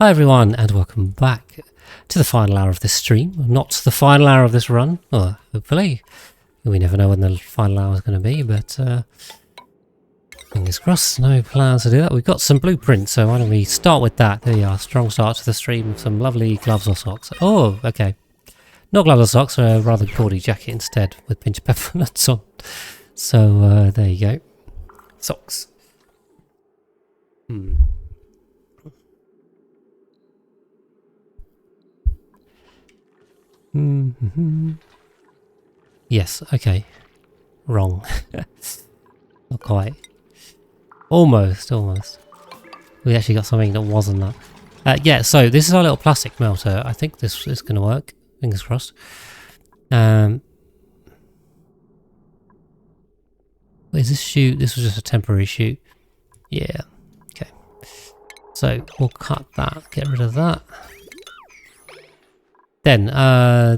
Hi everyone and welcome back to the final hour of this stream. Not the final hour of this run, or hopefully. We never know when the final hour is going to be, but fingers crossed, no plans to do that. We've got some blueprints, so why don't we start with that. There you are, strong start to the stream with some lovely gloves or socks. Oh, okay. Not gloves or socks, a rather gaudy jacket instead with pinch pepper nuts on. So there you go. Socks. Yes, okay. Wrong. Not quite. Almost. We actually got something that wasn't that. Yeah, so this is our little plastic melter. I think this is going to work. Fingers crossed. Is this chute? This was just a temporary chute. Yeah. Okay. So we'll cut that. Get rid of that. Then,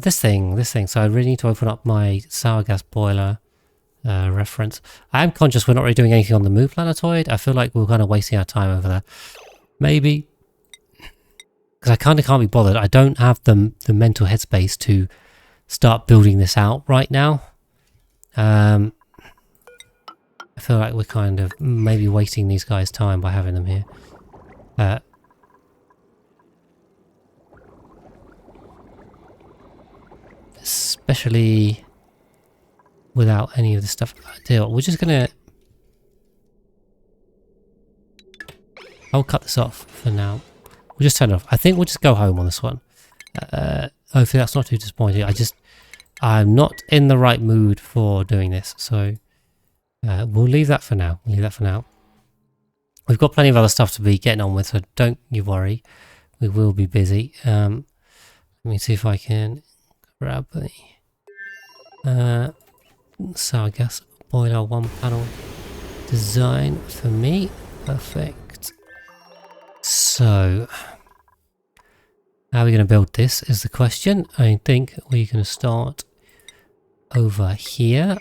this thing. So I really need to open up my sour gas boiler reference. I am conscious we're not really doing anything on the Moo planetoid. I feel like we're kind of wasting our time over there. Maybe. Because I kind of can't be bothered. I don't have the mental headspace to start building this out right now. I feel like we're kind of maybe wasting these guys' time by having them here. Especially without any of the stuff. We're just gonna... I'll cut this off for now. We'll just turn it off. I think we'll just go home on this one. Hopefully that's not too disappointing. I'm not in the right mood for doing this, so we'll leave that for now. We've got plenty of other stuff to be getting on with, so don't you worry. We will be busy. Let me see if I can grab the sour gas boiler one panel design for me. Perfect. So, how are we going to build this is the question. I think we're going to start over here.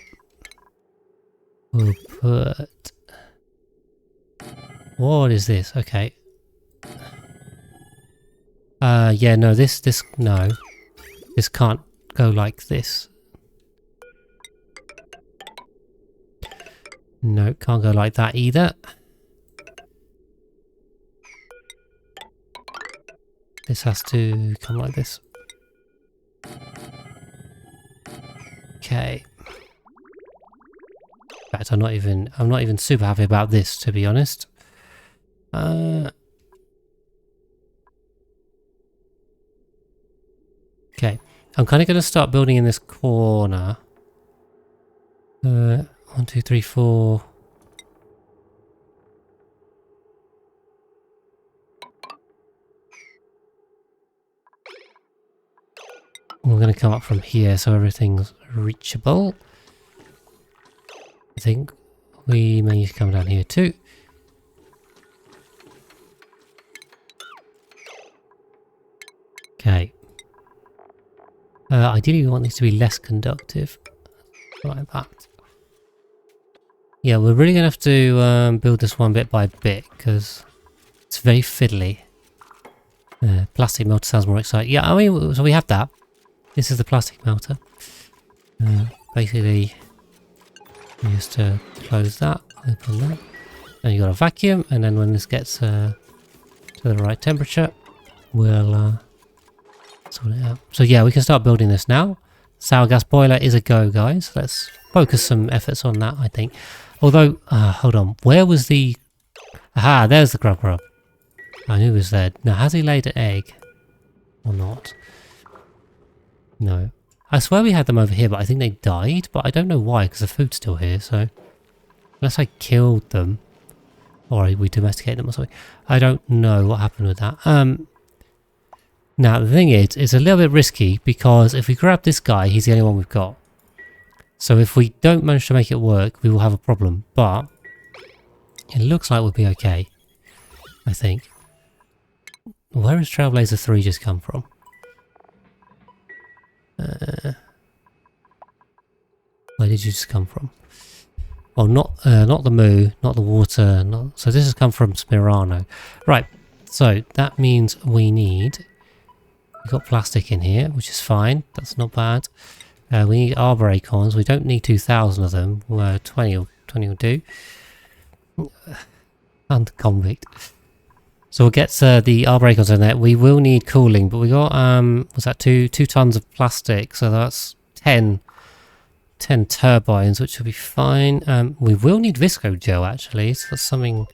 We'll put... What is this? Okay. Yeah, no, no. This can't go like this. No, can't go like that either. This has to come like this. Okay. In fact, I'm not even super happy about this, to be honest. Okay. I'm kind of going to start building in this corner. 1, 2, 3, 4. We're going to come up from here so everything's reachable. I think we may need to come down here too. Okay. Ideally we want these to be less conductive. Like that. Yeah, we're really going to have to build this one bit by bit because it's very fiddly. Plastic melter sounds more exciting. Yeah, I mean, so we have that. This is the plastic melter. Basically, you just to close that, open that. And you got a vacuum, and then when this gets to the right temperature, we'll sort it out. So yeah, we can start building this now. Sour gas boiler is a go, guys. Let's focus some efforts on that, I think. Although, hold on, where was the... Aha, there's the grub. I knew he was there. Now, has he laid an egg? Or not? No. I swear we had them over here, but I think they died. But I don't know why, because the food's still here, so... Unless I killed them. Or we domesticated them or something. I don't know what happened with that. Now, the thing is, it's a little bit risky, because if we grab this guy, he's the only one we've got. So if we don't manage to make it work, we will have a problem. But it looks like we'll be okay, I think. Where has Trailblazer 3 just come from? Where did you just come from? Oh, not the moo, not the water. So this has come from Smirano. Right. So that means we've got plastic in here, which is fine. That's not bad. We need arbor acorns. We don't need 2,000 of them. 20 will do. And convict. So we'll get the arbor acorns in there. We will need cooling, but we got was that 2 tons of plastic, so that's 10 turbines, which will be fine. We will need visco gel actually, so that's something.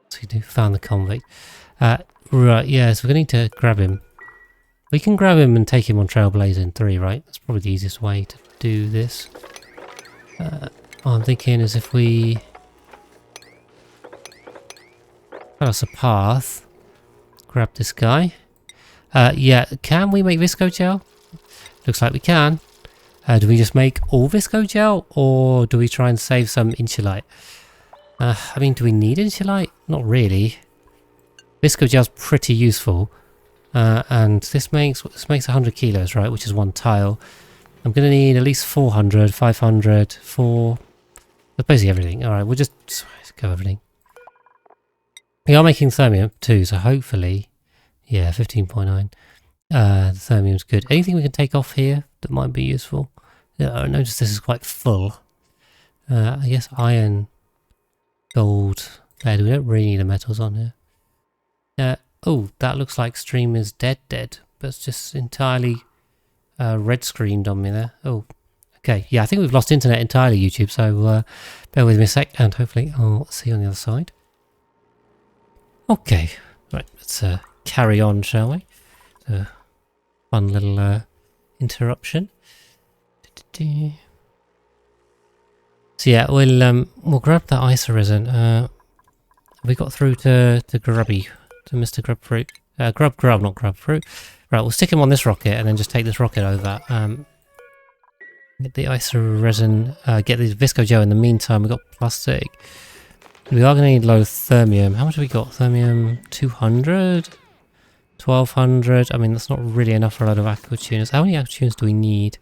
So we do found the convict. Right, yeah, so we're gonna need to grab him. We can grab him and take him on Trailblazing 3, right? That's probably the easiest way to do this. What I'm thinking is if we cut us a path, grab this guy. Yeah, can we make visco gel? Looks like we can. Do we just make all visco gel, or do we try and save some insulite? I mean, do we need insulite? Not really. Visco gel's pretty useful. And this makes 100 kilos, right? Which is 1 tile. I'm going to need at least 400, 500, 4... That's basically everything. Alright, we'll just go everything. We are making thermium too, so hopefully... Yeah, 15.9. The thermium's good. Anything we can take off here that might be useful? Yeah, I noticed this is quite full. I guess iron, gold, lead. We don't really need the metals on here. Oh, that looks like stream is dead. But it's just entirely red screened on me there. Oh, okay. Yeah, I think we've lost internet entirely, YouTube, so bear with me a sec, and hopefully I'll see you on the other side. Okay, right, let's carry on, shall we? Fun little interruption. So yeah, we'll grab that iso resin. We got through to Grubby. To Mr. Grubfruit. Grub, not Grubfruit. Right, we'll stick him on this rocket and then just take this rocket over. Get the iso resin, get the visco gel in the meantime. We've got plastic. We are going to need a load of thermium. How much have we got? Thermium 200? 1200? I mean, that's not really enough for a load of aqua tuners. How many aqua tuners do we need?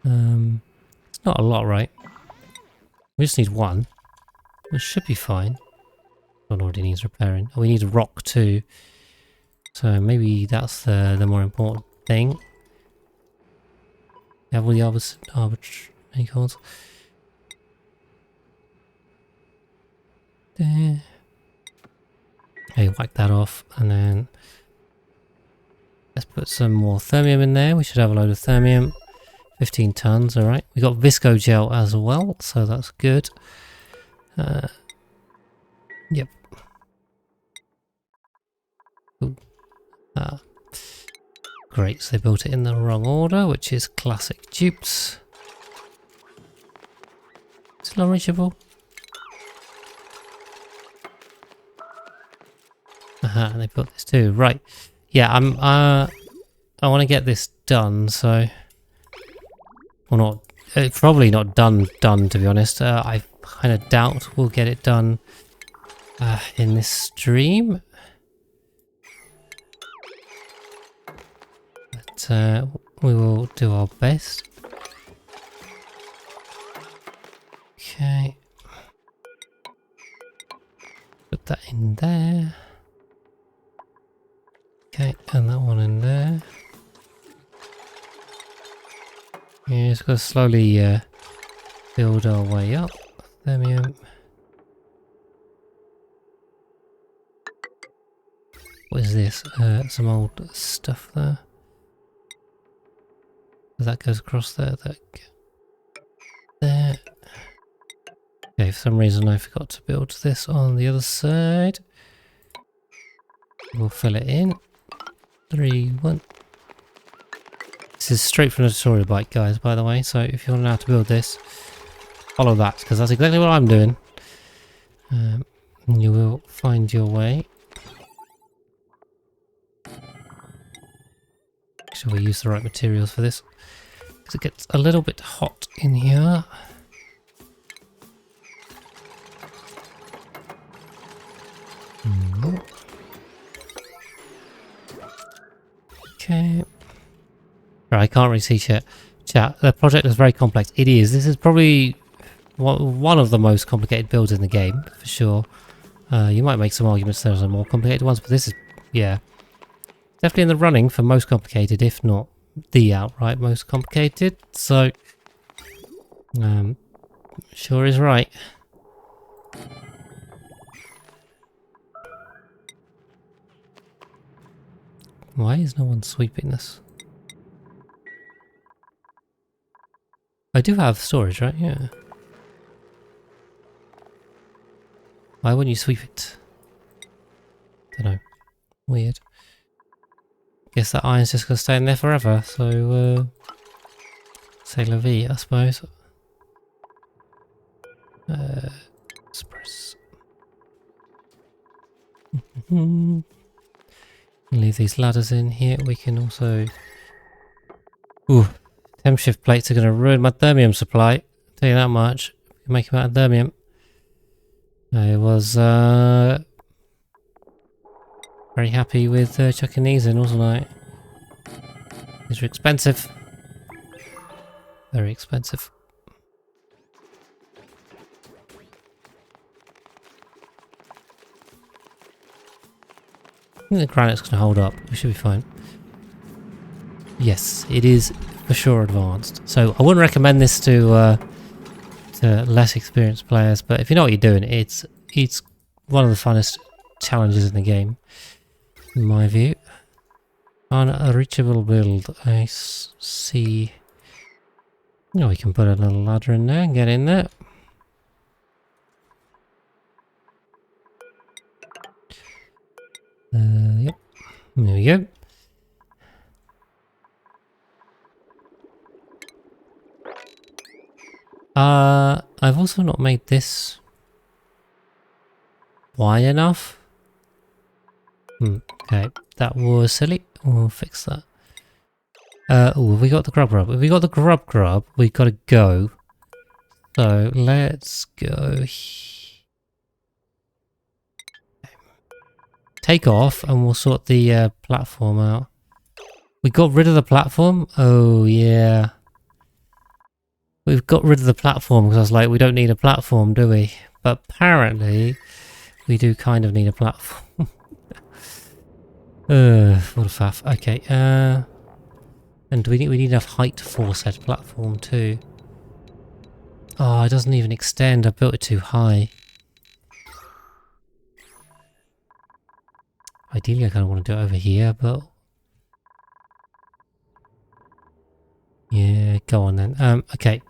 It's not a lot, right? We just need 1. Which should be fine. One already needs repairing. Oh, we need a rock too. So maybe that's the more important thing. We have all the arbor acorns. There. Okay, whack that off, and then let's put some more thermium in there. We should have a load of thermium. 15 tons, alright. We got visco gel as well, so that's good. Yep. Great, so they built it in the wrong order, which is classic dupes. Still unreachable. Aha, they built this too. Right. Yeah, I want to get this done, so... Well, not... probably not done, to be honest. I kind of doubt we'll get it done in this stream. But we will do our best. Okay. Put that in there. Okay, and that one in there. Yeah, just got to slowly build our way up. Thermium. What is this? Some old stuff there. That goes across there. There. Okay, for some reason I forgot to build this on the other side. We'll fill it in. 3, 1. This is straight from the tutorial bike, guys, by the way, so if you want to know how to build this, follow that, because that's exactly what I'm doing. And you will find your way. Make sure we use the right materials for this, because it gets a little bit hot in here. Okay. Right, I can't really see chat. The project is very complex. It is. This is probably one of the most complicated builds in the game, for sure. You might make some arguments there's more complicated ones, but this is, yeah, definitely in the running for most complicated, if not the outright most complicated. So, sure is right. Why is no one sweeping this? I do have storage, right? Yeah. Why wouldn't you sweep it? Don't know. Weird. Guess that iron's just gonna stay in there forever, so, c'est la vie, I suppose. Express. Leave these ladders in here. We can also... Ooh, temp shift plates are going to ruin my thermium supply. I'll tell you that much. Make them out of thermium. I was very happy with chucking these in, wasn't I? These are expensive. Very expensive. I think the granite's going to hold up. We should be fine. Yes, it is for sure advanced. So I wouldn't recommend this to less experienced players, but if you know what you're doing, it's one of the funnest challenges in the game, in my view. Unreachable build. I see. Oh, we can put a little ladder in there and get in there. Yep. There we go. I've also not made this wide enough. Okay, that was silly. We'll fix that. Oh, have we got the grub grub? If we got the grub grub, we've got to go. So let's go. Take off and we'll sort the platform out. We got rid of the platform? Oh yeah. We've got rid of the platform because I was like, we don't need a platform, do we? But apparently, we do kind of need a platform. What a faff. Okay, and we need enough height for said platform too. Oh, it doesn't even extend. I built it too high. Ideally, I kind of want to do it over here, but... yeah, go on then. Okay.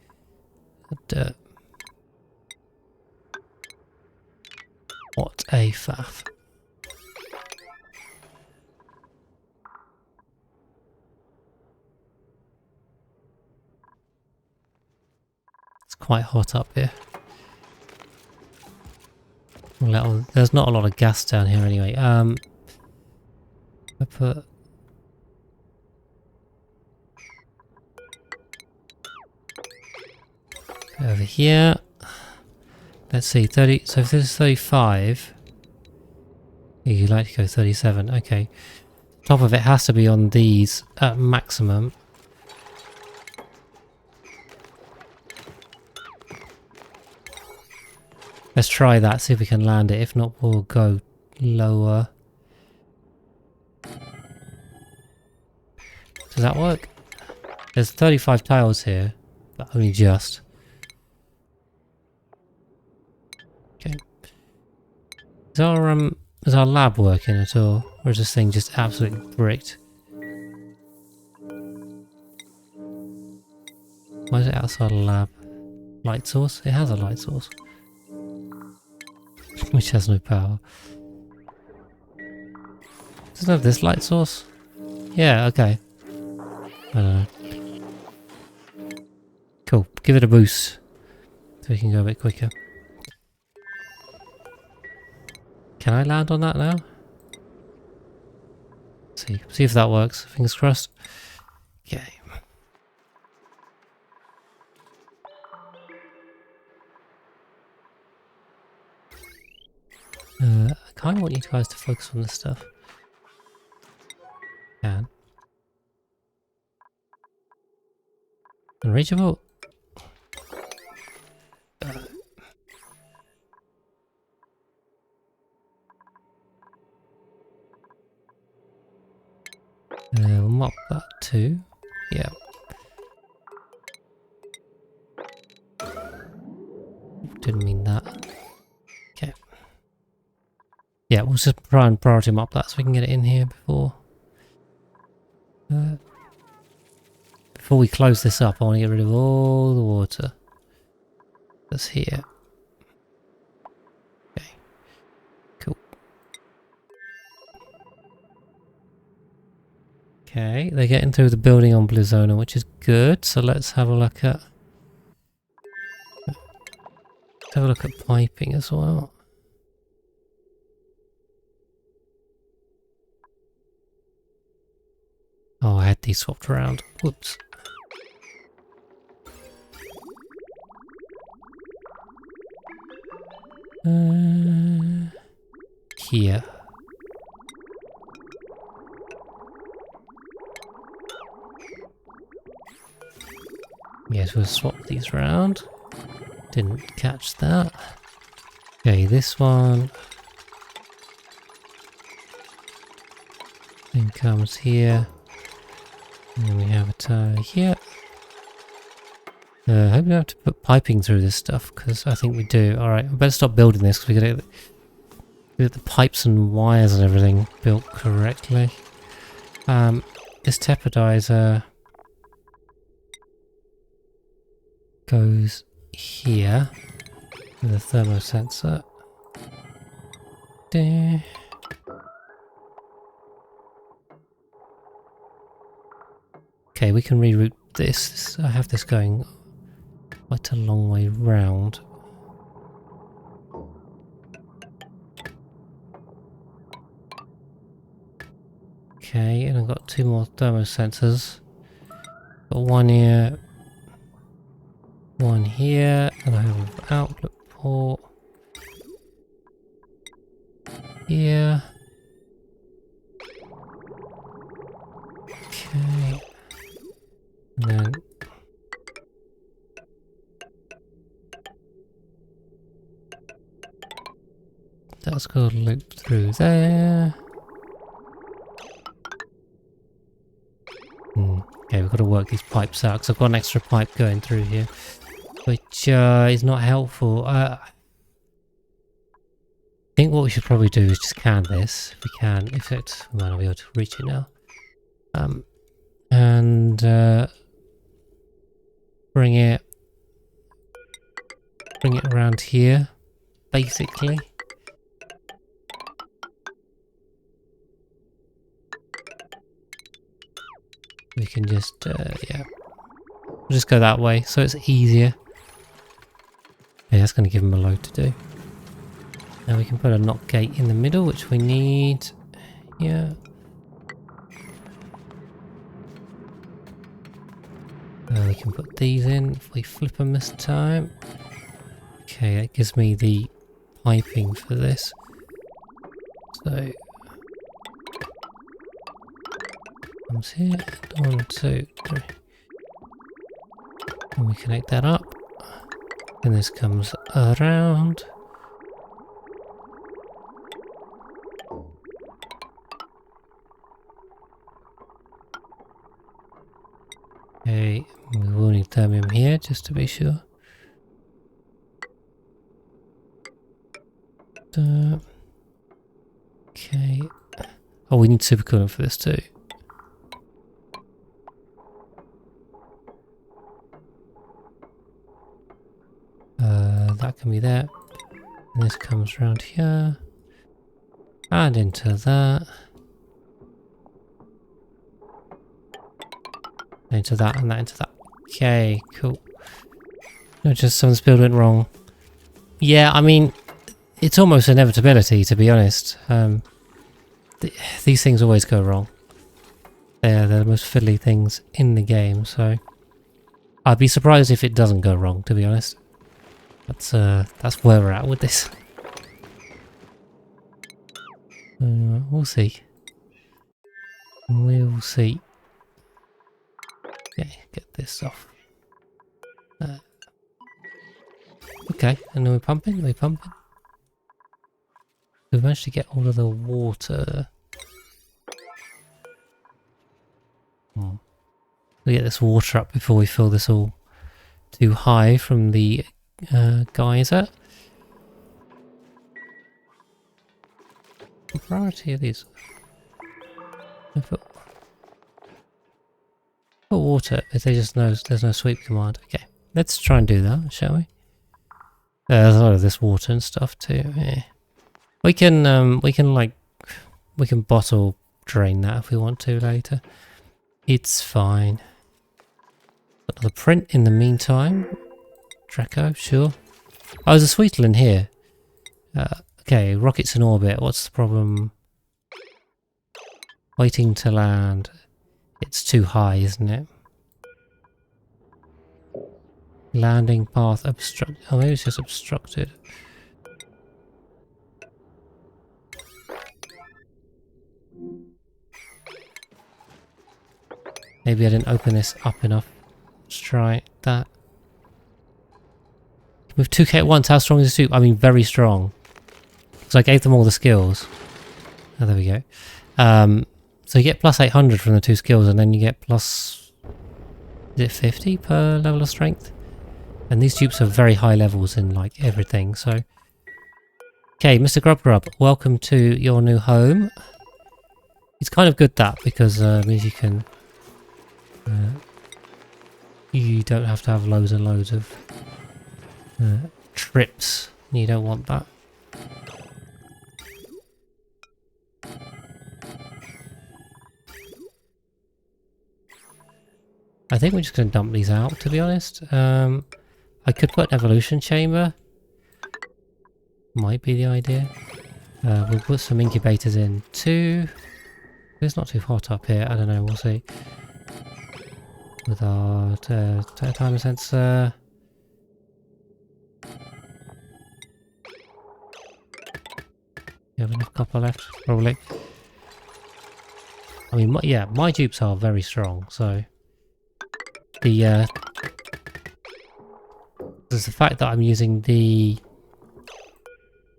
What a faff. It's quite hot up here. Well, there's not a lot of gas down here anyway. I put... over here. Let's see, 30, so if this is 35, you'd like to go 37, okay. Top of it has to be on these at maximum. Let's try that, see if we can land it. If not, we'll go lower. Does that work? There's 35 tiles here, but only just. Okay. Is our lab working at all? Or is this thing just absolutely bricked? Why is it outside a lab? Light source? It has a light source. Which has no power. Doesn't it have this light source? Yeah, okay. I don't know. Cool. Give it a boost. So we can go a bit quicker. Can I land on that now? See if that works. Fingers crossed. Okay. I kind of want you guys to focus on this stuff. Can. Unreachable. We'll mop that too. Yeah. Didn't mean that. Okay. Yeah, we'll just try and priority mop that so we can get it in here before we close this up. I want to get rid of all the water that's here. Okay. Cool. Okay, they're getting through the building on Blizzona, which is good. So let's have a look at piping as well. Oh, I had these swapped around. Whoops. Here. Yes, we'll swap these around. Didn't catch that. Okay, this one then comes here. And then we have it here. I hope we don't have to put piping through this stuff, because I think we do. Alright, I better stop building this, because we gotta get the pipes and wires and everything built correctly. This tepidizer goes here with a thermosensor. There. Okay, we can reroute this. I have this going quite a long way round. Okay, and I've got two more thermosensors. Got one here, one here, and I have an outlet port here. Okay, and then that's got a loop through there. Okay, we've got to work these pipes out because I've got an extra pipe going through here, which is not helpful. I think what we should probably do is just can this if we can. If it, we might not be able to reach it now. And bring it around here, basically. We can just, yeah, we'll just go that way, so it's easier. Yeah, that's going to give them a load to do. Now we can put a knock gate in the middle, which we need. Yeah. We can put these in if we flip them this time. Okay, that gives me the piping for this. So comes here, 1, 2, 3. And we connect that up. Then this comes around. Okay, we will need thermium here just to be sure. Okay. Oh, we need supercoolant for this too. That can be there. And this comes around here. And into that. Into that and that into that. Okay, cool. No, just some build went wrong. Yeah, I mean, it's almost inevitability, to be honest. These things always go wrong. They're the most fiddly things in the game, so I'd be surprised if it doesn't go wrong, to be honest. That's where we're at with this. We'll see. We'll see. Okay, get this off. Okay, and then we're pumping. We've managed to get all of the water. We get this water up before we fill this all too high from the geyser. What priority are these? Put water if they just know there's no sweep command. Okay, let's try and do that, shall we? There's a lot of this water and stuff too. Yeah. We can bottle drain that if we want to later. It's fine. Got another print in the meantime. Draco, sure. Oh, there's a Sweetland here. Okay, rockets in orbit. What's the problem? Waiting to land. It's too high, isn't it? Landing path obstructed. Oh, maybe it's just obstructed. Maybe I didn't open this up enough. Let's try that. With 2k at once, how strong is the suit? I mean, very strong. Because I gave them all the skills. Oh, there we go. So you get plus 800 from the 2 skills, and then you get plus... Is it 50 per level of strength? And these dupes are very high levels in, like, everything, so... Okay, Mr. Grub Grub, welcome to your new home. It's kind of good that, because it means you can... you don't have to have loads and loads of trips. You don't want that. I think we're just going to dump these out, to be honest. I could put an evolution chamber. Might be the idea. We'll put some incubators in too. It's not too hot up here. I don't know. We'll see. With our timer sensor. You have enough copper left? Probably. I mean, yeah, my dupes are very strong, so... there's the fact that I'm using the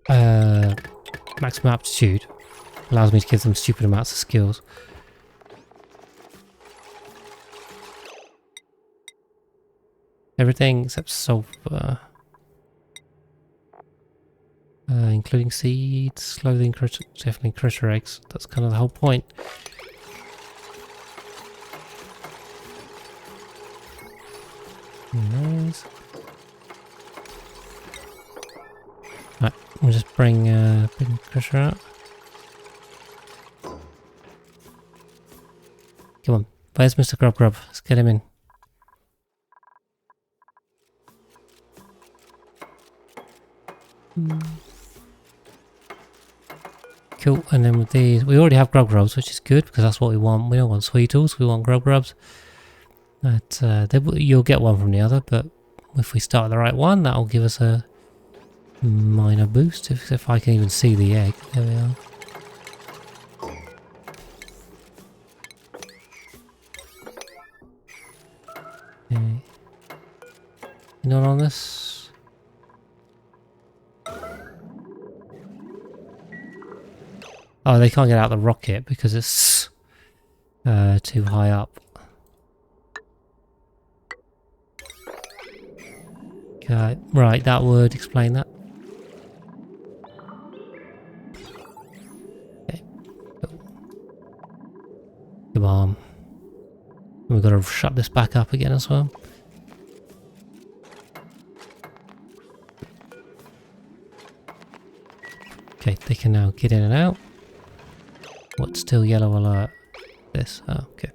maximum aptitude allows me to give them stupid amounts of skills. Everything except sulfur, including seeds, clothing, definitely critter eggs. That's kind of the whole point. Nice. Right, we'll just bring Crusher out. Come on, where's Mr. Grub Grub? Let's get him in. Cool, and then with these, we already have Grub Grubs, which is good because that's what we want. We don't want Sweetles, we want Grub Grubs. But you'll get one from the other, but if we start the right one, that'll give us a minor boost. If I can even see the egg, there we are. Okay. Not on this. Oh, they can't get out the rocket because it's too high up. Okay, right, that would explain that. Okay. Come on. We've got to shut this back up again as well. Okay, they can now get in and out. What's still yellow alert? This. Oh, okay.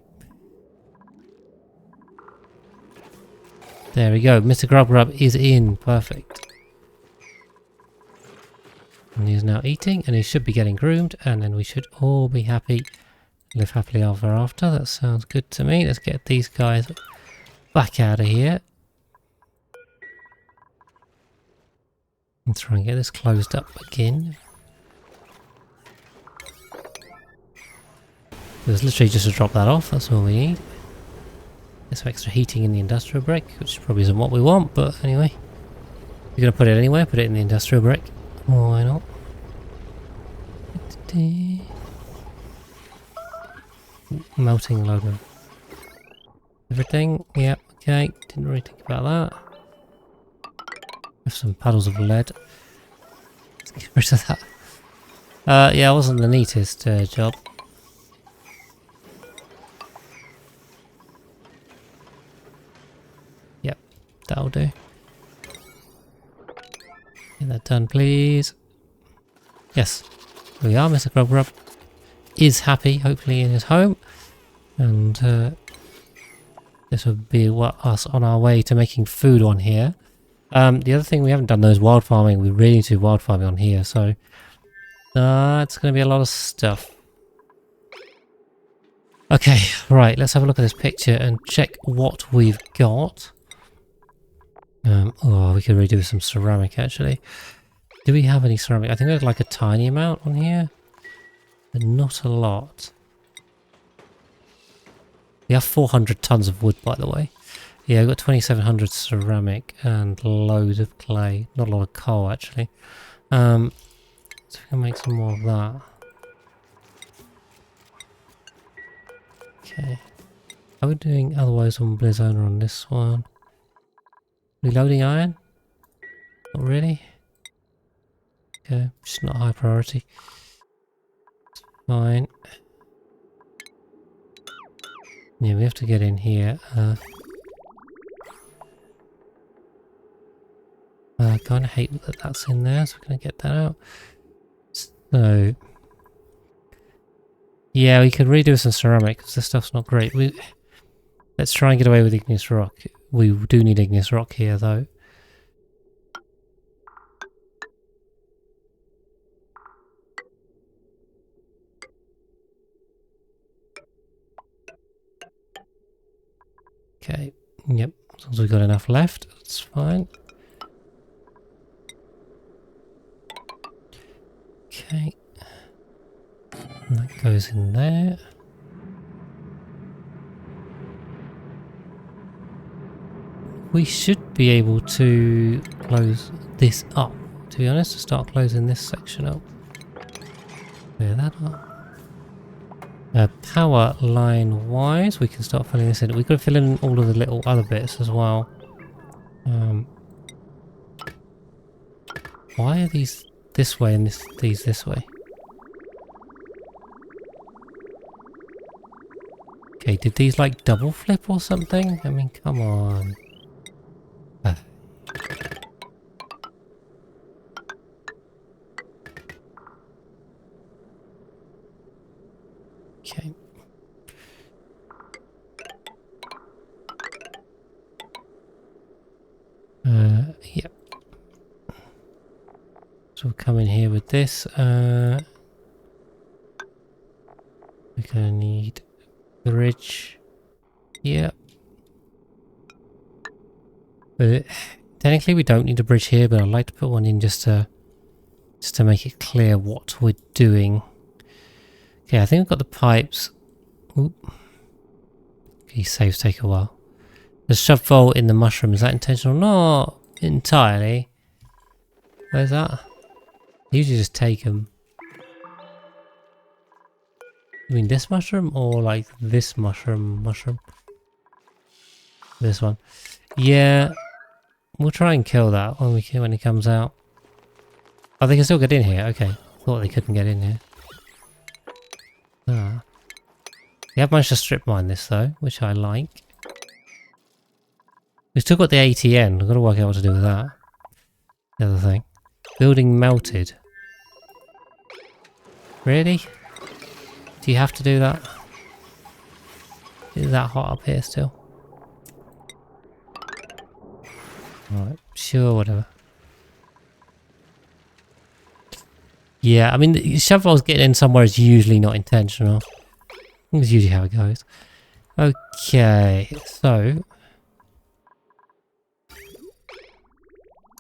There we go. Mr. Grub Grub is in. Perfect. And he's now eating, and he should be getting groomed, and then we should all be happy. Live happily ever after. That sounds good to me. Let's get these guys back out of here. Let's try and get this closed up again. There's literally just to drop that off. That's all we need. Get some extra heating in the industrial brick, which probably isn't what we want, but anyway. If you're going to put it anywhere, put it in the industrial brick. Why not? Melting a load of everything. Yep, okay. Didn't really think about that. With some puddles of lead. Let's get rid of that. Yeah, it wasn't the neatest job. Yep, that'll do. Get that done, please. Yes, here we are. Mr. Grub Grub is happy, hopefully, in his home. And this would be us on our way to making food on here. The other thing we haven't done though is wild farming. We really need to do wild farming on here, so it's going to be a lot of stuff. Okay, right, let's have a look at this picture and check what we've got. Oh, we could really do with some ceramic actually. Do we have any ceramic? I think there's like a tiny amount on here, but not a lot. We have 400 tons of wood, by the way. Yeah, we've got 2,700 ceramic and loads of clay. Not a lot of coal, actually. So we can make some more of that. Okay. How are we doing otherwise on Blizzona on this one? Reloading iron? Not really. Okay, just not high priority. Fine. Yeah, we have to get in here. I kind of hate that that's in there, so we're going to get that out. So, yeah, we could redo some ceramic because this stuff's not great. Let's try and get away with igneous rock. We do need igneous rock here, though. Okay, yep, as long as we've got enough left, that's fine. Okay, and that goes in there. We should be able to close this up, to be honest, to start closing this section up. Clear that up. Power line wise, we can start filling this in. We've got to fill in all of the little other bits as well. Why are these this way and these this way? Okay, did these like double flip or something? I mean, come on. Okay. Yep. So we'll come in here with this. We're gonna need bridge. Yep. But technically we don't need a bridge here, but I'd like to put one in just to make it clear what we're doing. Okay, I think we've got the pipes. Oop. Okay, saves take a while. The shove vault in the mushroom, is that intentional? Not entirely. Where's that? I usually just take them. You mean this mushroom or like this mushroom? This one. Yeah. We'll try and kill that when it comes out. Oh, they can still get in here. Okay. Thought they couldn't get in here. Ah. We have managed to strip mine this though, which I like. We've still got the ATN. I've got to work out what to do with that. The other thing. Building melted. Really? Do you have to do that? Is that hot up here still? Alright, sure, whatever. Yeah, I mean, the shovel's getting in somewhere is usually not intentional. That's usually how it goes. Okay, so...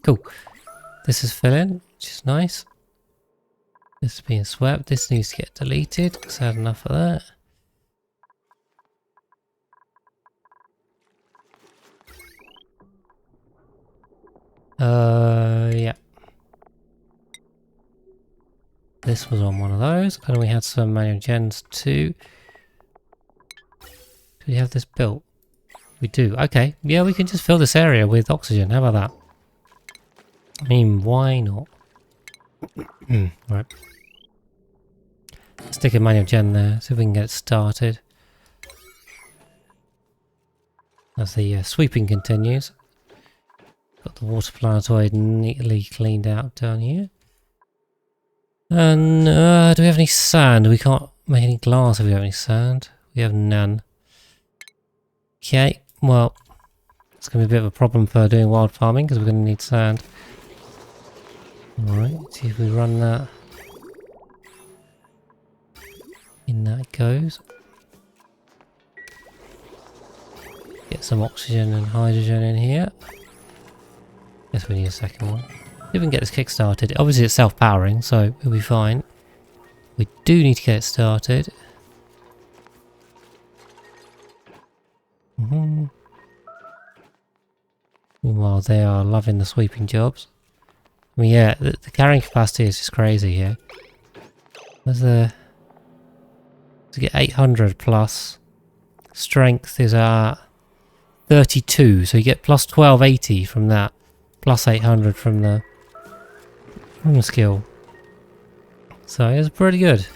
Cool. This is filling, which is nice. This is being swept. This needs to get deleted because I had enough of that. Yeah. This was on one of those, and we had some manual gens too. Do we have this built? We do. Okay. Yeah, we can just fill this area with oxygen. How about that? I mean, why not? Right. Stick a manual gen there, see if we can get it started. As the sweeping continues. Got the water planetoid neatly cleaned out down here. And do we have any sand? We can't make any glass if we have any sand. We have none. Okay, well, it's going to be a bit of a problem for doing wild farming because we're going to need sand. Alright, see if we run that. In that it goes. Get some oxygen and hydrogen in here. Guess we need a second one. See if we can get this kick started. Obviously it's self-powering, so it'll be fine. We do need to get it started. Meanwhile, they are loving the sweeping jobs. I mean, yeah, the carrying capacity is just crazy here. There's the... To get 800 plus. Strength is at 32, so you get plus 1280 from that. Plus 800 from the skill. So it's pretty good.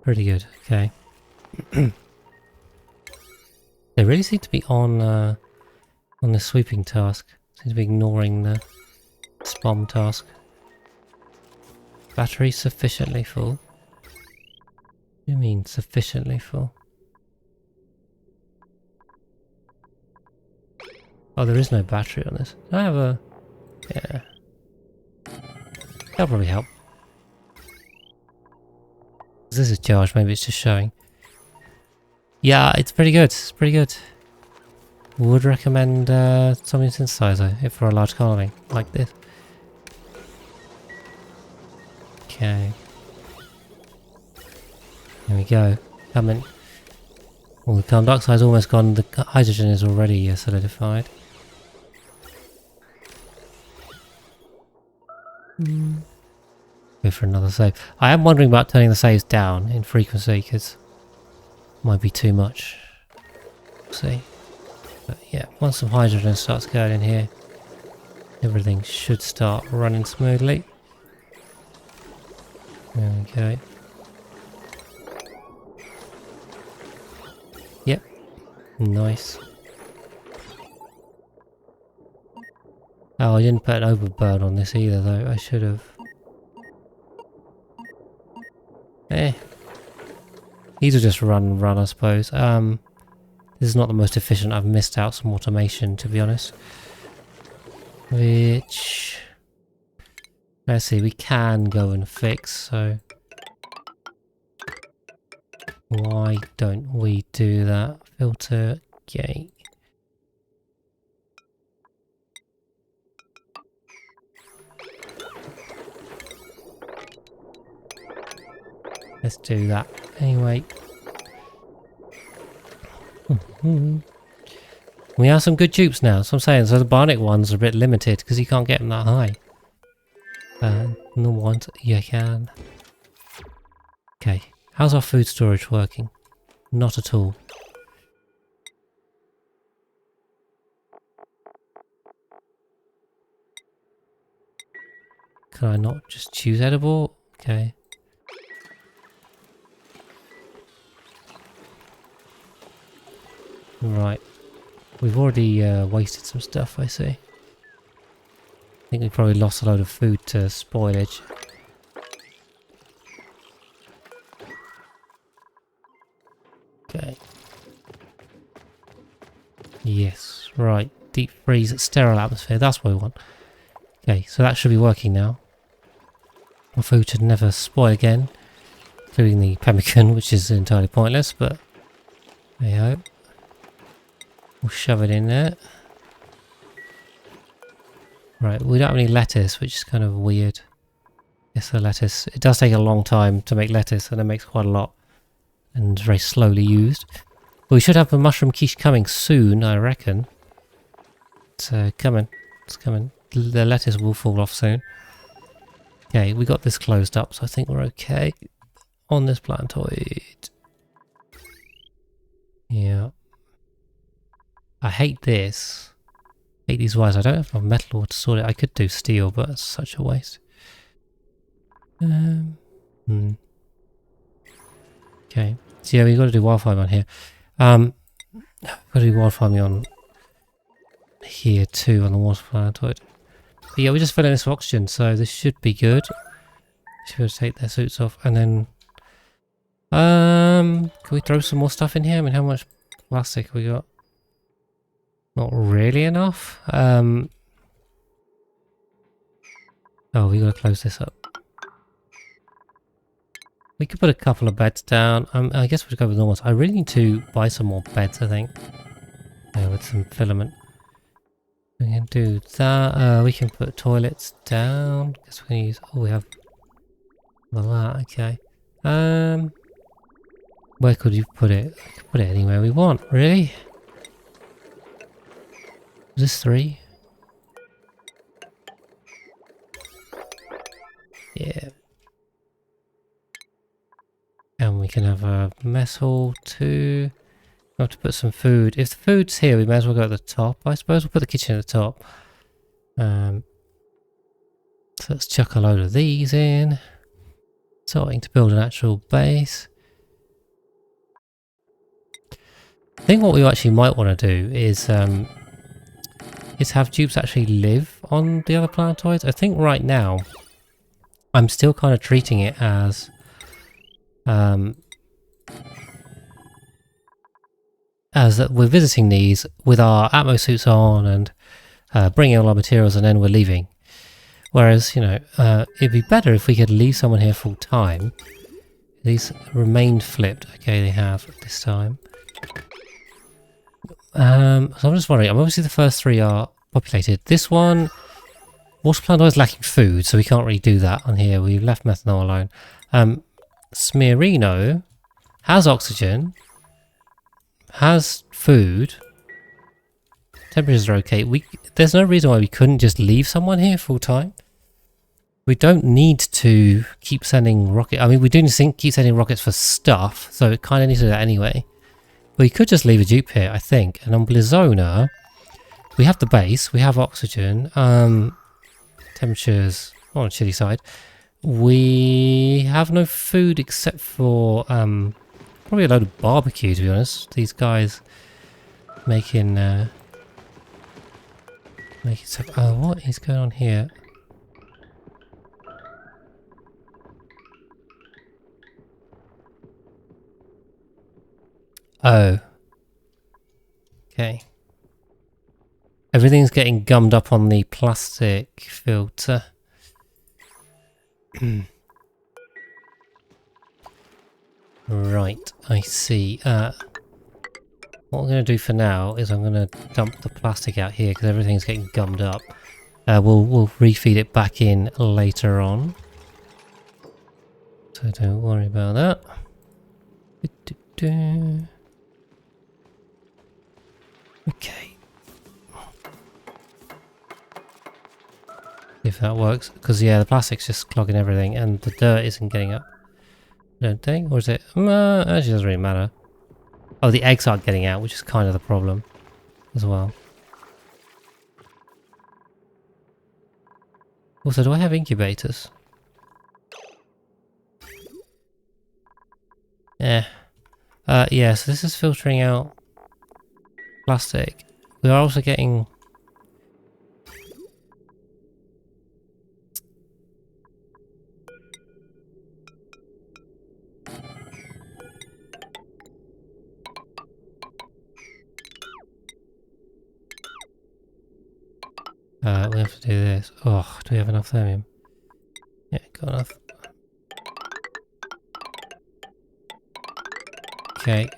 Pretty good, okay. They really seem to be on the sweeping task. Seem to be ignoring the spam task. Battery sufficiently full. What do you mean sufficiently full? Oh, there is no battery on this. I have a... Yeah. That'll probably help. This is charged, maybe it's just showing. Yeah, it's pretty good. It's pretty good. Would recommend something synthesizer if for a large colony like this. Okay. There we go. Coming. Well, the carbon dioxide's almost gone. The hydrogen is already solidified. Go for another save. I am wondering about turning the saves down in frequency because it might be too much. We'll see. But yeah, once some hydrogen starts going in here, everything should start running smoothly. There we go. Yep. Nice. Oh, I didn't put an overburn on this either though. I should have. These will just run I suppose. This is not the most efficient. I've missed out some automation to be honest. Which... Let's see, we can go and fix, so... Why don't we do that? Filter gate. Let's do that anyway. We have some good dupes now, so I'm saying. So the bionic ones are a bit limited because you can't get them that high. Normal ones, you can. Okay, how's our food storage working? Not at all. Can I not just choose edible? Okay. Right. We've already wasted some stuff, I see. I think we probably lost a load of food to spoilage. Okay. Yes, right. Deep freeze, sterile atmosphere. That's what we want. Okay, so that should be working now. Our food should never spoil again. Including the pemmican, which is entirely pointless, but... There you go. We'll shove it in there. Right, we don't have any lettuce, which is kind of weird. Yes, the lettuce. It does take a long time to make lettuce, and it makes quite a lot. And very slowly used. But we should have a mushroom quiche coming soon, I reckon. It's coming. It's coming. The lettuce will fall off soon. Okay, we got this closed up, so I think we're okay. On this planetoid. Yeah. hate this. I hate these wires. I don't have enough metal ore to sort it. I could do steel, but it's such a waste. Okay. So yeah, we've got to do wild farming on here. Got to do wild farming on here too, on the water planetoid. But yeah, we're just filling this with oxygen, so this should be good. Should be able to take their suits off, and then can we throw some more stuff in here? I mean, how much plastic have we got? Not really enough. Oh, we gotta close this up. We could put a couple of beds down. I guess we'll go with normal. I really need to buy some more beds, I think. Yeah, with some filament. We can do that. We can put toilets down. Guess we can use. Oh, we have. Well, that. Okay. Where could you put it? We could put it anywhere we want. Really? Is this 3? Yeah. And we can have a mess hall too. We have to put some food. If the food's here, we may as well go at the top. I suppose we'll put the kitchen at the top. So let's chuck a load of these in. Starting to build an actual base. I think what we actually might want to do is have dupes actually live on the other planetoids. I think right now I'm still kind of treating it as that we're visiting these with our Atmo suits on and bringing all our materials, and then we're leaving. Whereas, you know, it'd be better if we could leave someone here full time. These remained flipped. Okay, they have this time. So I'm just wondering, obviously the first 3 are populated. This one, water planetoid is lacking food, so we can't really do that on here. We've left methanol alone. Smearino has oxygen, has food, temperatures are okay. There's no reason why we couldn't just leave someone here full time. We don't need to keep sending rockets. I mean, we do need to keep sending rockets for stuff, so it kind of needs to do that anyway. We could just leave a dupe here, I think. And on Blizona, we have the base, we have oxygen, temperatures on the chilly side. We have no food except for probably a load of barbecue, to be honest. These guys making stuff. Oh, what is going on here? Oh. Okay. Everything's getting gummed up on the plastic filter. Right, I see. What I'm going to do for now is I'm going to dump the plastic out here because everything's getting gummed up. We'll refeed it back in later on. So don't worry about that. Okay. If that works, because yeah, the plastic's just clogging everything and the dirt isn't getting up. I don't think, or is it? Actually, it doesn't really matter. Oh, the eggs aren't getting out, which is kind of the problem as well. Also, do I have incubators? Yeah. Yeah, so this is filtering out plastic. We are also getting... we have to do this. Oh, do we have enough thermium? Yeah, got enough. Okay.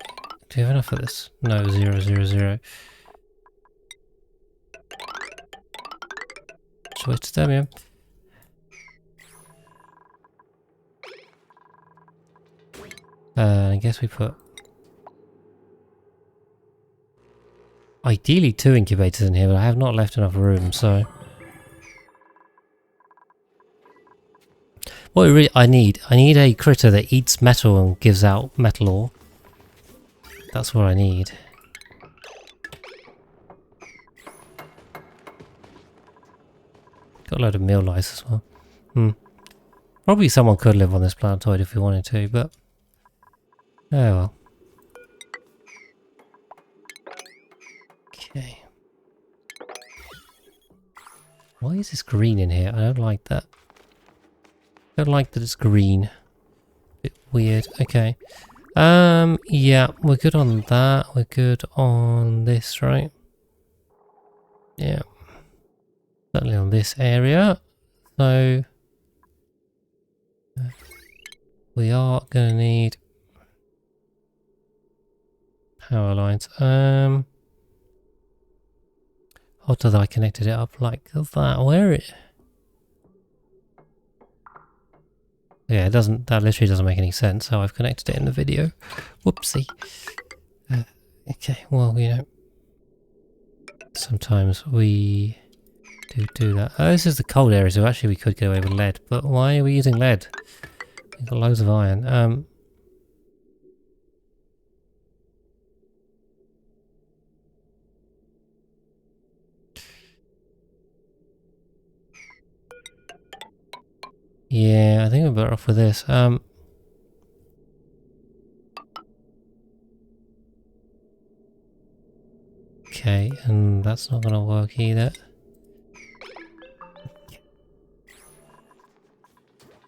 Do we have enough of this? No, 0, 0, 0. Switch to thermium. I guess we put... ideally 2 incubators in here, but I have not left enough room, so... What I need a critter that eats metal and gives out metal ore. That's what I need. Got a load of meal lice as well. Probably someone could live on this planetoid if we wanted to, but oh well. Okay. Why is this green in here? I don't like that. I don't like that it's green. Bit weird. Okay. Yeah, we're good on that. We're good on this, right? Yeah. Certainly on this area. So we are gonna need power lines. Odd that I connected it up like that. Where it? Yeah, it doesn't. That literally doesn't make any sense. How I've connected it in the video. Whoopsie. Okay. Well, you know, sometimes we do that. Oh, this is the cold area, so actually we could get away with lead. But why are we using lead? We've got loads of iron. Yeah, I think we're better off with this. Okay, and that's not gonna work either.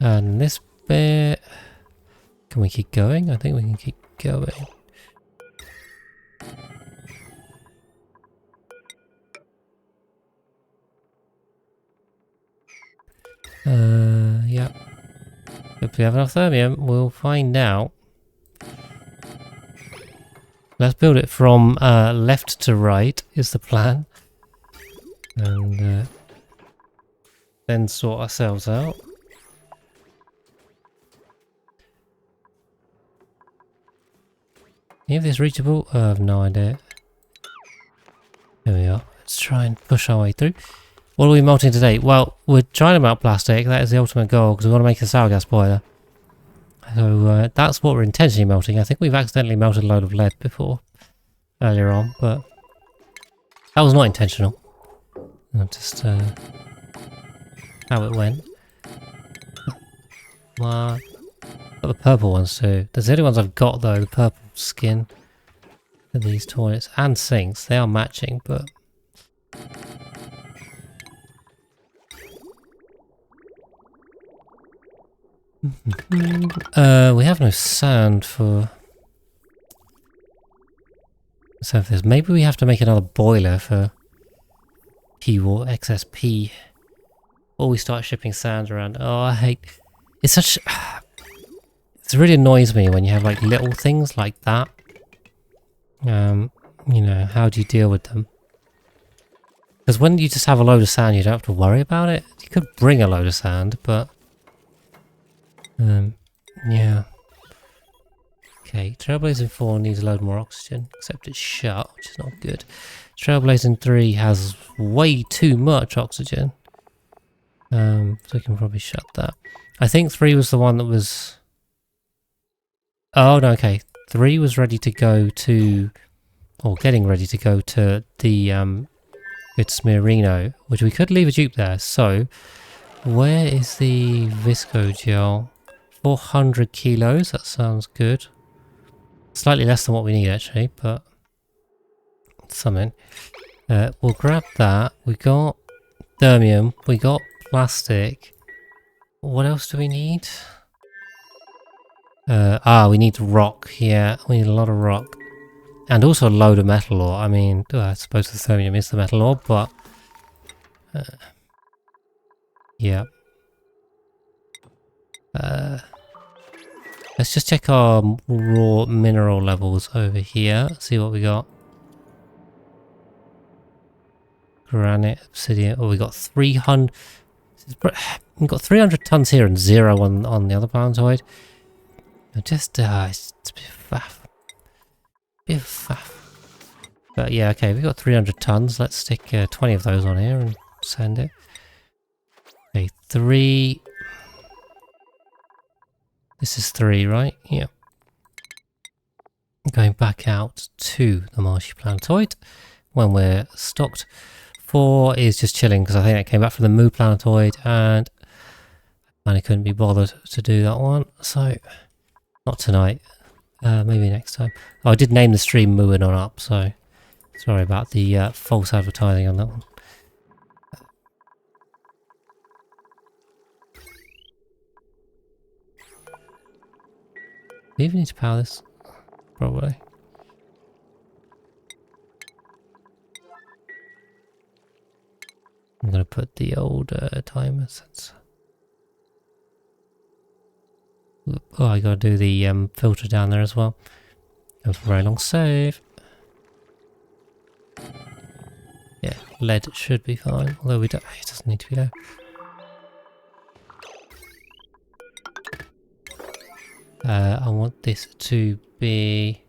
And this bit... Can we keep going? I think we can keep going. Yeah. If we have enough thermium, we'll find out. Let's build it from left to right is the plan. And then sort ourselves out. Is this reachable? I have no idea. There we are. Let's try and push our way through. What are we melting today? Well, we're trying to melt plastic. That is the ultimate goal because we want to make a sour gas boiler. So that's what we're intentionally melting. I think we've accidentally melted a load of lead before, earlier on, but that was not intentional. Just how it went. Got the purple ones too. There's the only ones I've got though, the purple skin for these toilets and sinks. They are matching, but we have no sand for surface. Maybe we have to make another boiler for P or excess P. Or we start shipping sand around. Oh, I hate... It's such... It really annoys me when you have like little things like that. You know, how do you deal with them? Because when you just have a load of sand, you don't have to worry about it. You could bring a load of sand, but... yeah. Okay, Trailblazing 4 needs a load more oxygen, except it's shut, which is not good. Trailblazing 3 has way too much oxygen. So we can probably shut that. I think 3 was the one that was... Oh, no, okay. 3 was ready to go to... Or getting ready to go to the Fitzmerino, which we could leave a dupe there. So, where is the Visco gel? 400 kilos, that sounds good. Slightly less than what we need actually, but something. We'll grab that. We got thermium, we got plastic. What else do we need? We need rock. Yeah, we need a lot of rock. And also a load of metal ore. I mean, I suppose the thermium is the metal ore, but... yeah. Let's just check our raw mineral levels over here. See what we got. Granite, obsidian. Oh, we got 300. We've got 300 tons here and 0 on the other planetoid. Just it's a bit faff. Bit faff. But yeah, okay, we've got 300 tons. Let's stick 20 of those on here and send it. Okay, 3. This is 3, right? Yeah. Going back out to the marshy planetoid when we're stocked 4 is just chilling because I think it came back from the Moo planetoid and I couldn't be bothered to do that one. So, not tonight. Maybe next time. Oh, I did name the stream Moo and on up, so sorry about the false advertising on that one. Do you even need to power this? Probably. I'm going to put the old timer sensor. Oh, I got to do the filter down there as well. That was a very long save. Yeah, lead should be fine. Although we don't, it doesn't need to be there. I want this to be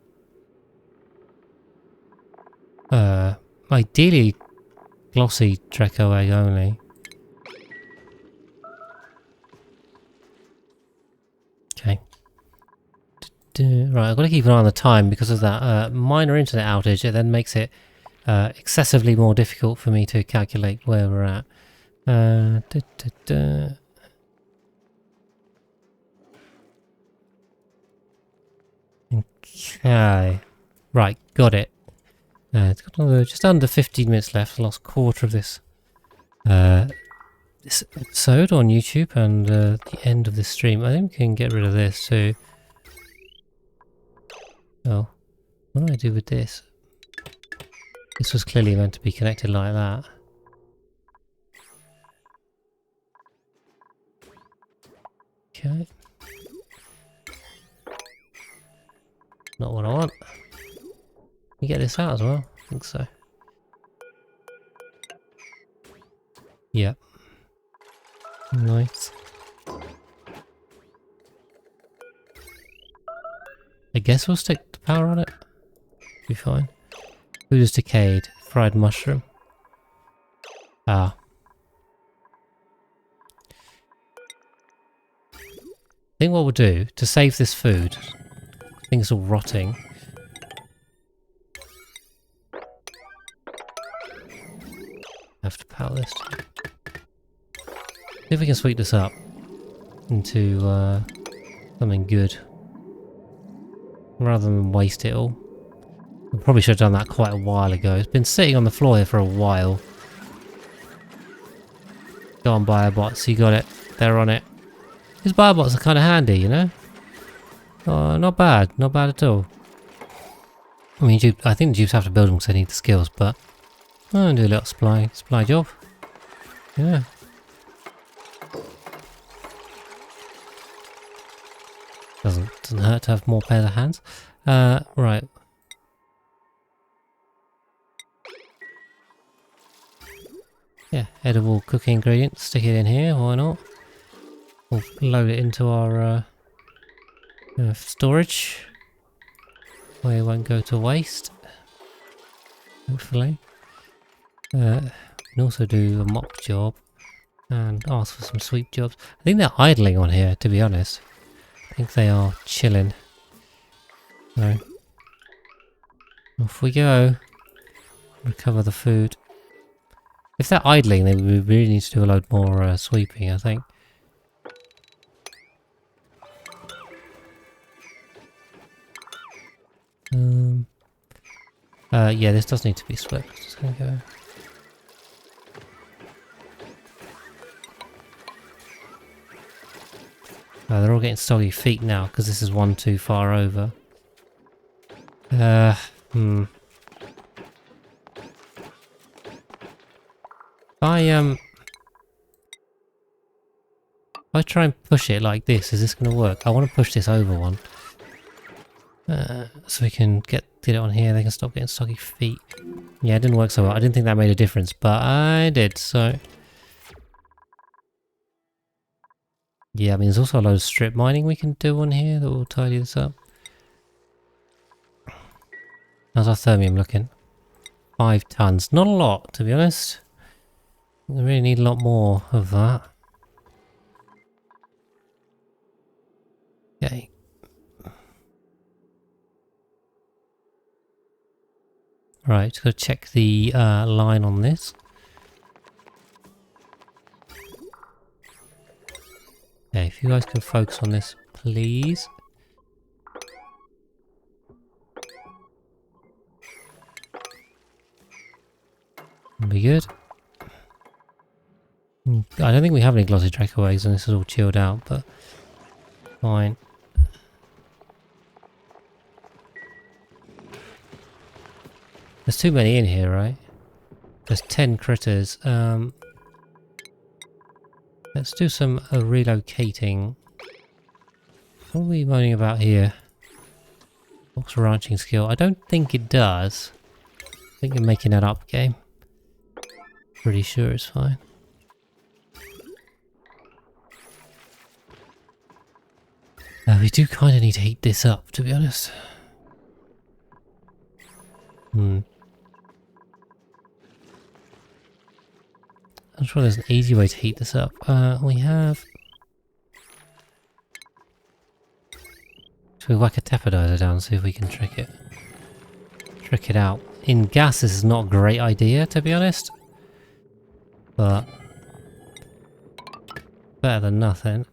ideally glossy Dreco egg only. Okay. Right, I've got to keep an eye on the time because of that minor internet outage. It then makes it excessively more difficult for me to calculate where we're at. Okay. Right, got it. It's got just under 15 minutes left. I lost a quarter of this this episode on YouTube and the end of this stream. I think we can get rid of this too. Oh, what do I do with this? This was clearly meant to be connected like that. Okay. Not what I want. You get this out as well? I think so. Yep. Nice. I guess we'll stick the power on it. Be fine. Food is decayed. Fried mushroom. Ah. I think what we'll do to save this food. I think it's all rotting. Have to power this. See if we can sweep this up into something good rather than waste it all. I probably should have done that quite a while ago. It's been sitting on the floor here for a while. Go on, biobots, you got it. They're on it. These biobots are kind of handy, you know? Oh, not bad at all. I mean, I think the dupes have to build them because they need the skills, but I'll do a little supply job. Yeah. Doesn't hurt to have more pairs of hands. Right. Yeah, edible cooking ingredients. Stick it in here. Why not? We'll load it into our storage, where it won't go to waste. Hopefully. We can also do a mop job and ask for some sweep jobs. I think they're idling on here, to be honest. I think they are chilling. So, off we go. Recover the food. If they're idling, then we really need to do a load more sweeping, I think. Yeah, this does need to be swept. Just gonna go. They're all getting soggy feet now because this is one too far over. If I try and push it like this, is this going to work? I want to push this over one. So we can get it on here, they can stop getting soggy feet. Yeah, it didn't work so well. I didn't think that made a difference, but I did, so... Yeah, I mean, there's also a load of strip mining we can do on here that will tidy this up. How's our thermium looking? 5 tons. Not a lot, to be honest. We really need a lot more of that. Okay. Right, just got to check the line on this. If you guys can focus on this, please. Be good. I don't think we have any glossy Draco eggs and this is all chilled out, but fine. There's too many in here, right? There's 10 critters. Let's do some relocating. What are we moaning about here? What's ranching skill? I don't think it does. I think you're making that up, game. Pretty sure it's fine. We do kind of need to heat this up, to be honest. I'm sure there's an easy way to heat this up. We have... Should we whack a tepidizer down and see if we can trick it out? In gas this is not a great idea, to be honest. But... better than nothing.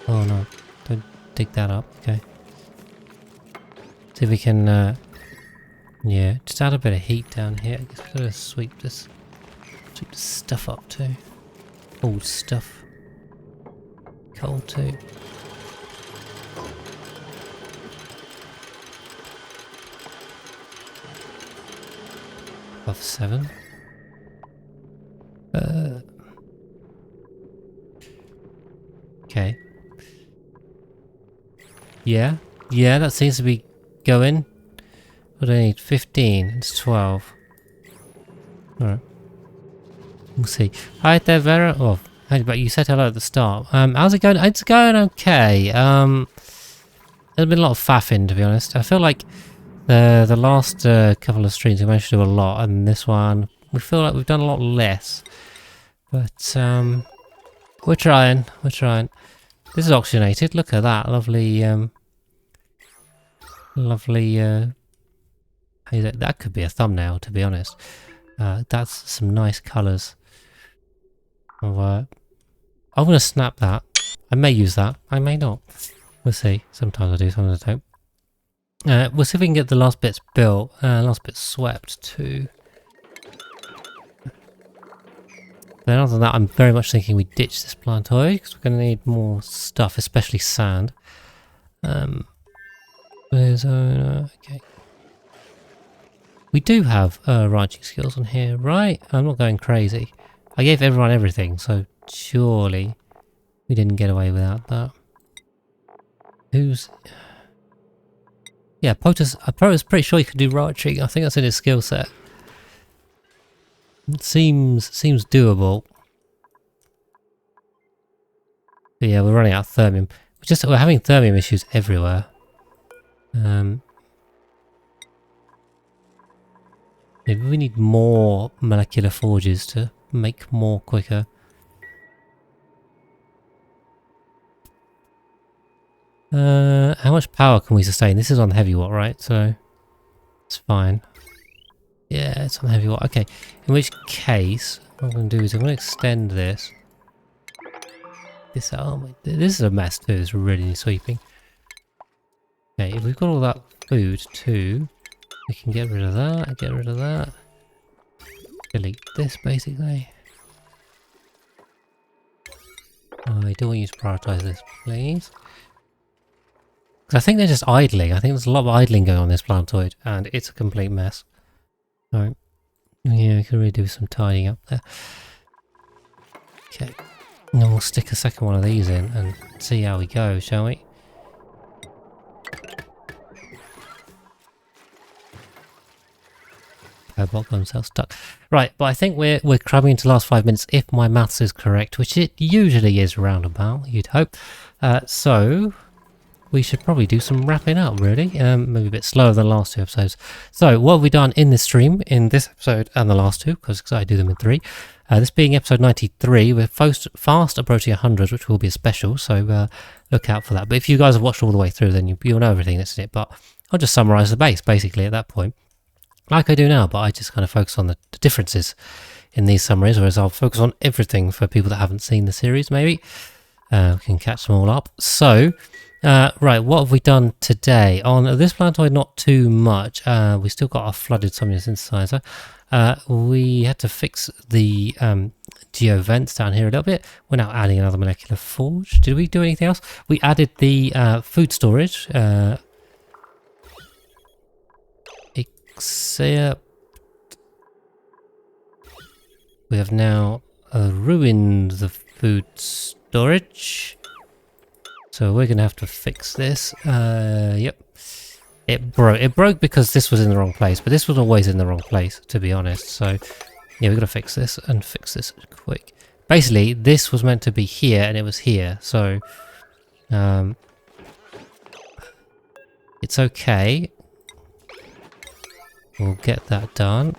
Oh no, don't dig that up, okay. See if we can, yeah, just add a bit of heat down here. I guess we've got to sweep this stuff up too. Old stuff. Coal too. Above 7. Okay. Yeah, that seems to be going. What do I need? 15. It's 12. Alright. We'll see. Hi there, Vera. Oh, but you said hello at the start. How's it going? It's going okay. There's been a lot of faffing, to be honest. I feel like the last couple of streams we managed to do a lot, and this one we feel like we've done a lot less. But we're trying. This is oxygenated. Look at that, lovely. That could be a thumbnail, to be honest. That's some nice colours. I'm gonna snap that. I may use that. I may not. We'll see. Sometimes I do, sometimes I don't. We'll see if we can get the last bits built. Last bits swept too. Then other than that, I'm very much thinking we ditch this planetoid because we're going to need more stuff, especially sand. Where's okay. We do have ranching skills on here, right? I'm not going crazy. I gave everyone everything, so surely we didn't get away without that. Who's... Yeah, Potus, I was pretty sure he could do ranching. I think that's in his skill set. It seems doable. But yeah, we're running out of thermium. We're having thermium issues everywhere. Maybe we need more molecular forges to make more quicker. How much power can we sustain? This is on the heavy watt, right? So it's fine. Yeah, it's on the heavy watt. Okay, in which case, what I'm going to do is I'm going to extend this. This out. This is a mess too. It's really sweeping. Okay, if we've got all that food too, we can get rid of that. Get rid of that. Delete this basically. I don't want you to prioritize this, please. Because I think they're just idling. I think there's a lot of idling going on this planetoid, and it's a complete mess. Alright. Yeah, we could really do some tidying up there. Okay. And then we'll stick a second one of these in and see how we go, shall we? Bot got himself stuck. Right, but I think we're cramming into the last 5 minutes if my maths is correct, which it usually is roundabout, you'd hope. So we should probably do some wrapping up, really. Maybe a bit slower than the last 2 episodes. So what have we done in this stream, in this episode and the last 2, because I do them in 3. This being episode 93, we're fast approaching 100, which will be a special, so look out for that. But if you guys have watched all the way through, then you'll know everything that's in it. But I'll just summarise the base, basically, at that point. like I do now, but I just kind of focus on the differences in these summaries, whereas I'll focus on everything for people that haven't seen the series, maybe. We can catch them all up. So, right, what have we done today? On this planetoid, not too much. We still got our flooded summoning synthesizer. We had to fix the geo vents down here a little bit. We're now adding another molecular forge. Did we do anything else? We added the food storage. Except we have now ruined the food storage. So we're going to have to fix this. Yep. It broke. It broke because this was in the wrong place, but this was always in the wrong place, to be honest. So, yeah, we've got to fix this and fix this quick. Basically, this was meant to be here and it was here. So, it's okay. We'll get that done.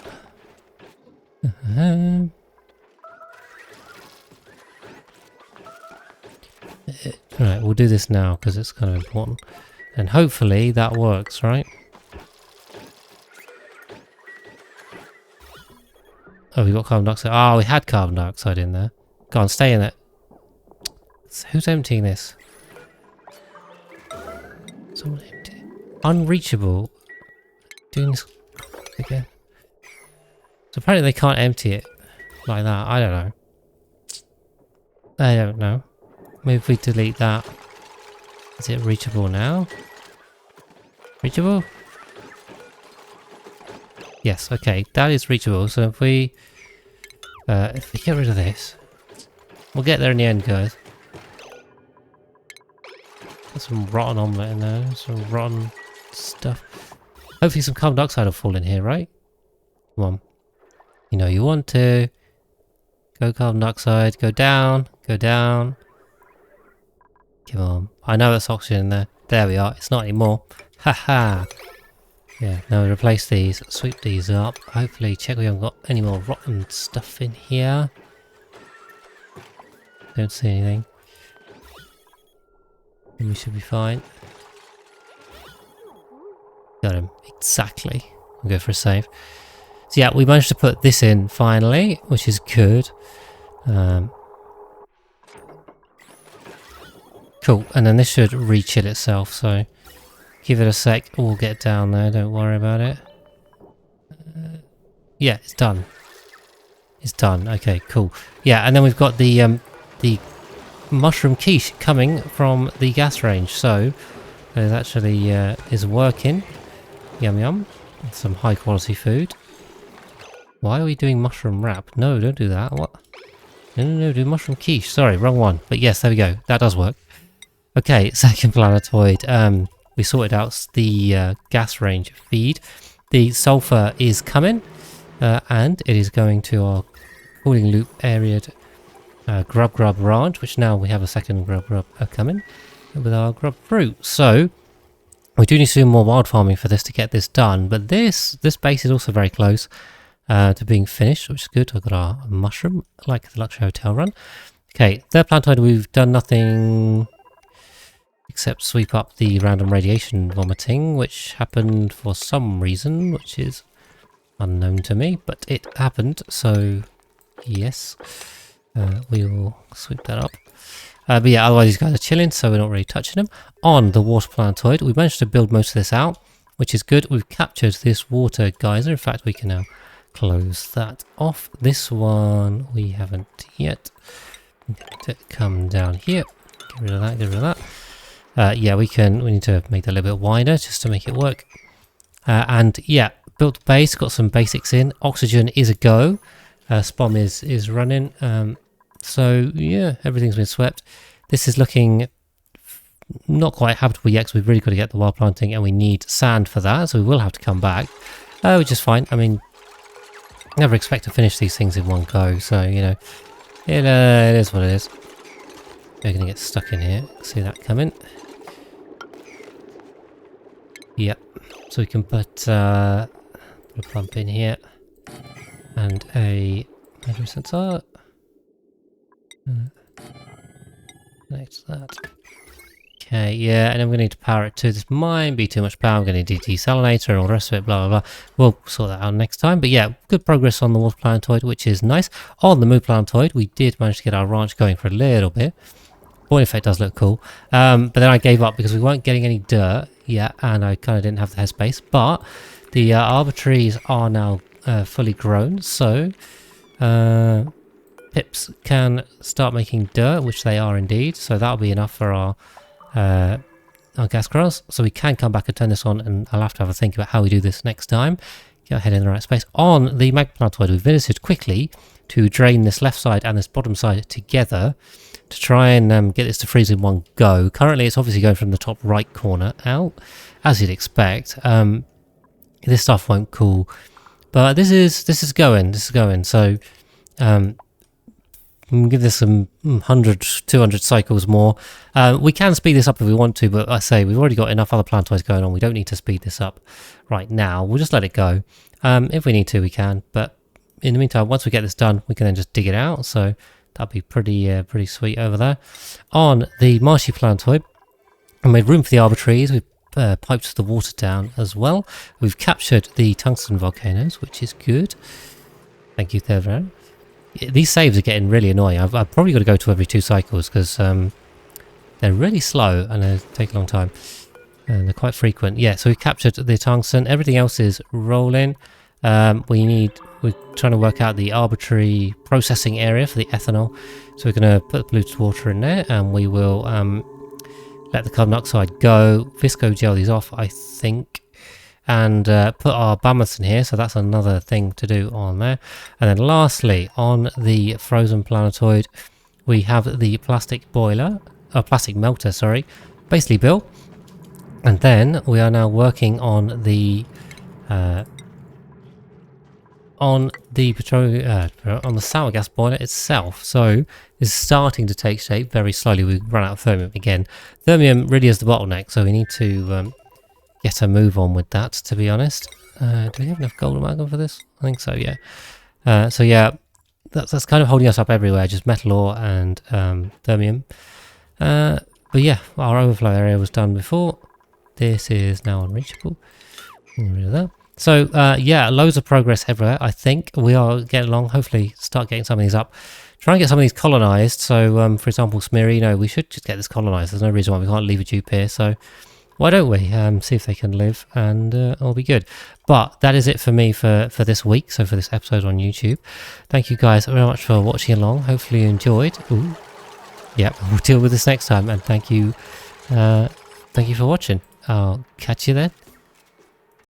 Right, we'll do this now because it's kind of important. And hopefully that works, right? Oh, we got carbon dioxide. Oh, we had carbon dioxide in there. Go on, stay in it. So who's emptying this? Someone empty. Unreachable. Doing this again. So apparently they can't empty it like that. I don't know. I don't know. Maybe if we delete that. Is it reachable now? Reachable? Yes, okay, that is reachable. So if we get rid of this, we'll get there in the end, guys. Got some rotten omelette in there, some rotten stuff. Hopefully some carbon dioxide will fall in here, right? Come on. You know you want to. Go carbon dioxide, go down, go down. Come on. I know it's oxygen in there. There we are. It's not anymore. Haha. Yeah, now we replace these, sweep these up. Hopefully check we haven't got any more rotten stuff in here. Don't see anything. And we should be fine. Got him. Exactly. We'll go for a save. So yeah, we managed to put this in finally, which is good. Cool, and then this should re-chill itself, so give it a sec, we'll get down there, don't worry about it. Yeah, it's done. It's done, okay, cool. Yeah, and then we've got the mushroom quiche coming from the gas range, so it actually is working. Yum yum, some high quality food. Why are we doing mushroom wrap? No, don't do that, what? No, do mushroom quiche, sorry, wrong one. But yes, there we go, that does work. Okay, second planetoid. We sorted out the gas range feed. The sulfur is coming, and it is going to our cooling loop area grub ranch, which now we have a second grub coming with our grub fruit. So we do need to do more wild farming for this to get this done, but this base is also very close to being finished, which is good. I've got our mushroom, like the luxury hotel run. Okay, third planetoid, we've done nothing except sweep up the random radiation vomiting, which happened for some reason, which is unknown to me, but it happened, so yes, we will sweep that up. But yeah, otherwise these guys are chilling, so we're not really touching them. On the water planetoid, we managed to build most of this out, which is good. We've captured this water geyser. In fact, we can now close that off. This one we haven't yet. To come down here. Get rid of that, get rid of that. Yeah, we need to make that a little bit wider just to make it work. And yeah, built base, got some basics in. Oxygen is a go. Spom is running. So yeah, everything's been swept. This is looking not quite habitable yet, because we've really got to get the wild planting and we need sand for that, so we will have to come back. Which is fine. I mean, never expect to finish these things in one go, so you know, it is what it is. We're going to get stuck in here. See that coming? Yep. So we can put a pump in here and a measure sensor. Connect that. Okay, yeah, and I'm going to need to power it too. This might be too much power. I'm going to need desalinator and all the rest of it, blah, blah, blah. We'll sort that out next time. But yeah, good progress on the water planetoid, which is nice. On the moon planetoid, we did manage to get our ranch going for a little bit. Point effect does look cool. But then I gave up because we weren't getting any dirt yet, and I kind of didn't have the headspace. But the arbitraries are now fully grown, so pips can start making dirt, which they are indeed. So that'll be enough for our gas grills. So we can come back and turn this on, and I'll have to have a think about how we do this next time. Get our head in the right space. On the magma planetoid, we visited quickly to drain this left side and this bottom side together to try and get this to freeze in one go. Currently, it's obviously going from the top right corner out, as you'd expect. This stuff won't cool, but this is going. So we'll give this some 100, 200 cycles more. We can speed this up if we want to, but I say we've already got enough other planetoids going on. We don't need to speed this up right now. We'll just let it go. If we need to, we can. But in the meantime, once we get this done, we can then just dig it out. So that'll be pretty sweet over there. On the marshy planetoid, I made room for the arbitraries. We've piped the water down as well. We've captured the tungsten volcanoes, which is good. Thank you, Thevran. These saves are getting really annoying. I've probably got to go to every 2 cycles because they're really slow and they take a long time. And they're quite frequent. Yeah, so we've captured the tungsten. Everything else is rolling. We're trying to work out the arbitrary processing area for the ethanol. So we're going to put the polluted water in there, and we will let the carbon dioxide go. Visco gel these off, I think. And put our mammoths in here, so that's another thing to do on there. And then lastly, on the frozen planetoid, we have the plastic melter, sorry, basically built. And then we are now working on the sour gas boiler itself. So it's starting to take shape very slowly. We run out of thermium again. Thermium really is the bottleneck, so we need to get a move on with that, to be honest. Do we have enough gold amalgam for this? I think so, yeah. So yeah, that's kind of holding us up everywhere, just metal ore and thermium. But yeah, our overflow area was done before. This is now unreachable. Get rid of that. So yeah, loads of progress everywhere. I think we are getting along. Hopefully start getting some of these up. Try and get some of these colonized. So for example, Smirino, we should just get this colonized. There's no reason why we can't leave a dupe here. So why don't we see if they can live, and it'll be good. But that is it for me for this week, so for this episode on YouTube. Thank you guys very much for watching along. Hopefully you enjoyed. Ooh. Yep, we'll deal with this next time, and thank you for watching. I'll catch you then.